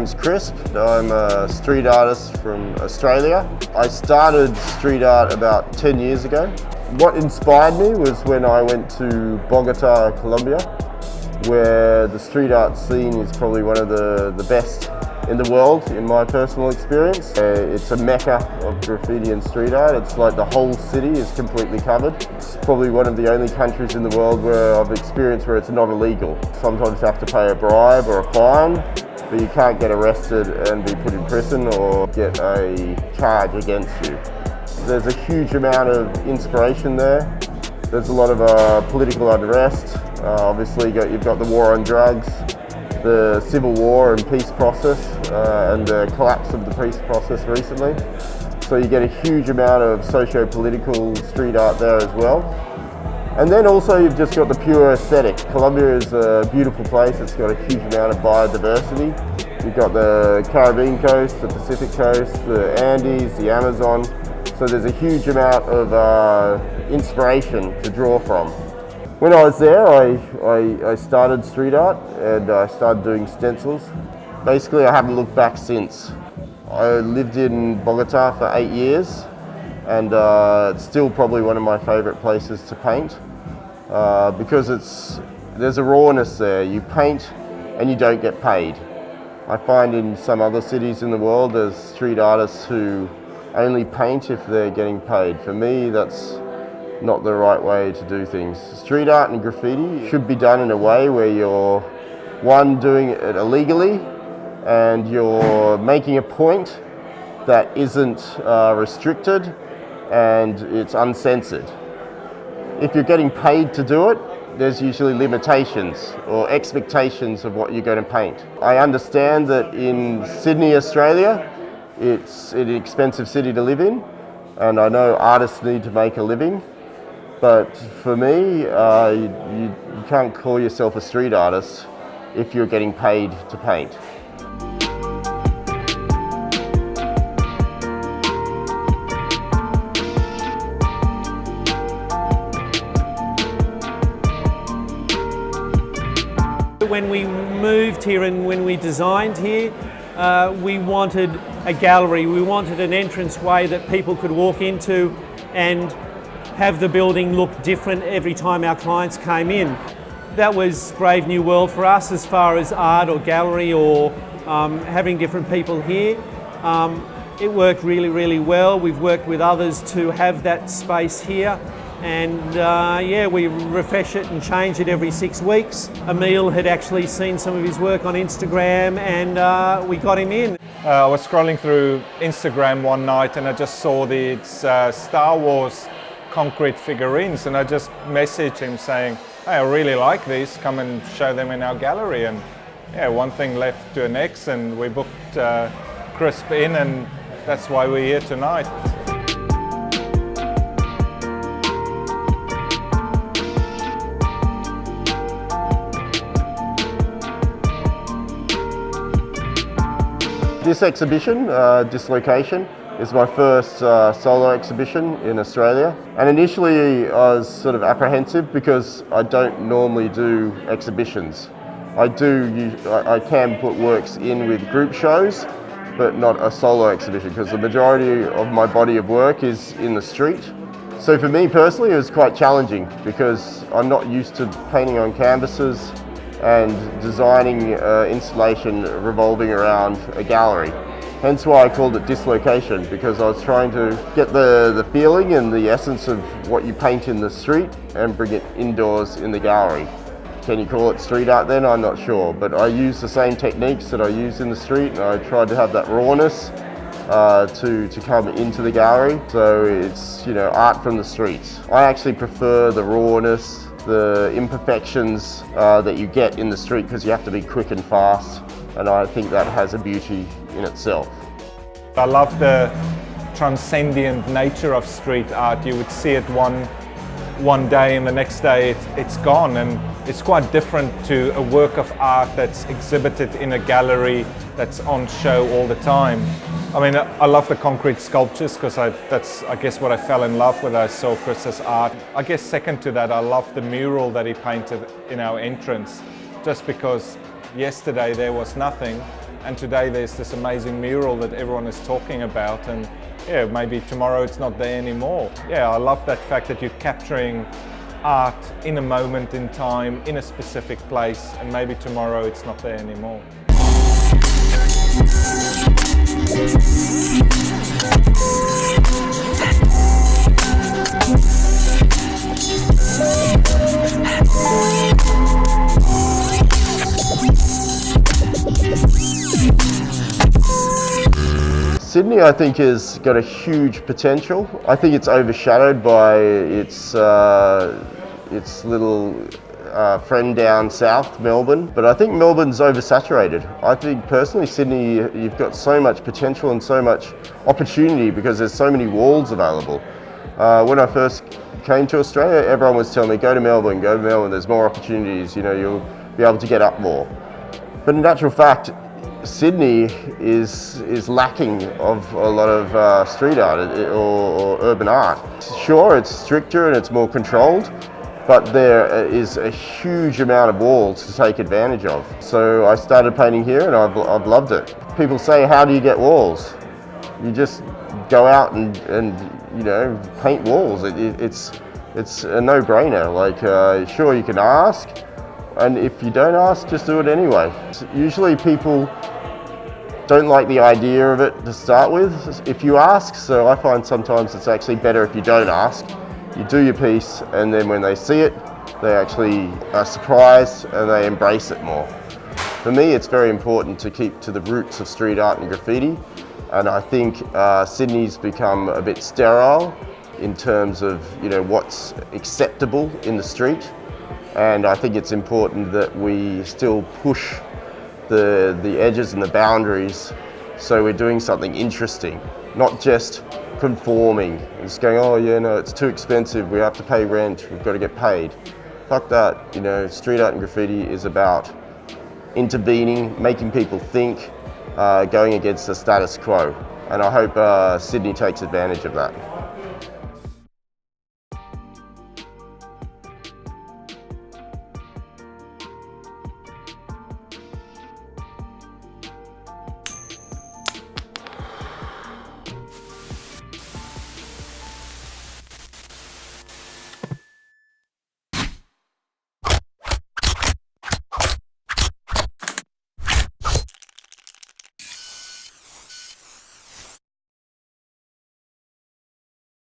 name's Crisp. I'm a street artist from Australia. I started street art about 10 years ago. What inspired me was when I went to Bogotá, Colombia, where the street art scene is probably one of the best in the world, in my personal experience. It's a mecca of graffiti and street art. It's like the whole city is completely covered. It's probably one of the only countries in the world where I've experienced where it's not illegal. Sometimes you have to pay a bribe or a fine, but you can't get arrested and be put in prison or get a charge against you. There's a huge amount of inspiration there. There's a lot of political unrest. Obviously you've got the war on drugs, the civil war and peace process, and the collapse of the peace process recently. So you get a huge amount of socio-political street art there as well. And then also you've just got the pure aesthetic. Colombia is a beautiful place. It's got a huge amount of biodiversity. You've got the Caribbean coast, the Pacific coast, the Andes, the Amazon. So there's a huge amount of inspiration to draw from. When I was there, I started street art and I started doing stencils. Basically, I haven't looked back since. I lived in Bogotá for 8 years, and it's still probably one of my favorite places to paint because there's a rawness there. You paint and you don't get paid. I find in some other cities in the world there's street artists who only paint if they're getting paid. For me, that's not the right way to do things. Street art and graffiti should be done in a way where you're, one, doing it illegally, and you're making a point that isn't restricted and it's uncensored. If you're getting paid to do it, there's usually limitations or expectations of what you're going to paint. I understand that in Sydney, Australia, it's an expensive city to live in, and I know artists need to make a living. But for me, you can't call yourself a street artist if you're getting paid to paint. When we moved here and when we designed here, we wanted a gallery. We wanted an entranceway that people could walk into and have the building look different every time our clients came in. That was brave new world for us as far as art or gallery or having different people here. It worked really, really well. We've worked with others to have that space here, and we refresh it and change it every 6 weeks. Emil had actually seen some of his work on Instagram, and we got him in. I was scrolling through Instagram one night and I just saw these Star Wars concrete figurines, and I just messaged him saying, hey, I really like these, come and show them in our gallery. And yeah, one thing left to the next, and we booked Crisp in, and that's why we're here tonight. This exhibition, Dislocation, is my first solo exhibition in Australia. And initially I was sort of apprehensive because I don't normally do exhibitions. I can put works in with group shows, but not a solo exhibition because the majority of my body of work is in the street. So for me personally, it was quite challenging because I'm not used to painting on canvases and designing installation revolving around a gallery. Hence why I called it Dislocation, because I was trying to get the feeling and the essence of what you paint in the street and bring it indoors in the gallery. Can you call it street art then? I'm not sure, but I use the same techniques that I use in the street, and I tried to have that rawness to come into the gallery. So it's, you know, art from the streets. I actually prefer the rawness, the imperfections that you get in the street, because you have to be quick and fast, and I think that has a beauty in itself. I love the transcendent nature of street art. You would see it one day and the next day it's gone, and it's quite different to a work of art that's exhibited in a gallery that's on show all the time. I mean, I love the concrete sculptures because that's I guess what I fell in love with. I saw Chris's art. I guess second to that, I love the mural that he painted in our entrance, just because yesterday there was nothing and today there's this amazing mural that everyone is talking about, and yeah, maybe tomorrow it's not there anymore. Yeah, I love that fact that you're capturing art in a moment in time, in a specific place, and maybe tomorrow it's not there anymore. Sydney, I think, has got a huge potential. I think it's overshadowed by its little friend down south, Melbourne. But I think Melbourne's oversaturated. I think personally, Sydney, you've got so much potential and so much opportunity because there's so many walls available. When I first came to Australia, everyone was telling me, go to Melbourne, there's more opportunities, you know, you'll be able to get up more. But in actual fact, Sydney is lacking of a lot of street art or urban art. Sure, it's stricter and it's more controlled, but there is a huge amount of walls to take advantage of. So I started painting here and I've loved it. People say, how do you get walls? You just go out and you know, paint walls. It's a no-brainer. Like, sure, you can ask, and if you don't ask, just do it anyway. Usually people don't like the idea of it to start with if you ask, so I find sometimes it's actually better if you don't ask. You do your piece, and then when they see it, they actually are surprised and they embrace it more. For me, it's very important to keep to the roots of street art and graffiti, and I think Sydney's become a bit sterile in terms of, you know, what's acceptable in the street, and I think it's important that we still push the edges and the boundaries, so we're doing something interesting, not just conforming and just going, oh yeah, no, it's too expensive, we have to pay rent, we've got to get paid. Fuck that, you know, street art and graffiti is about intervening, making people think, going against the status quo, and I hope Sydney takes advantage of that.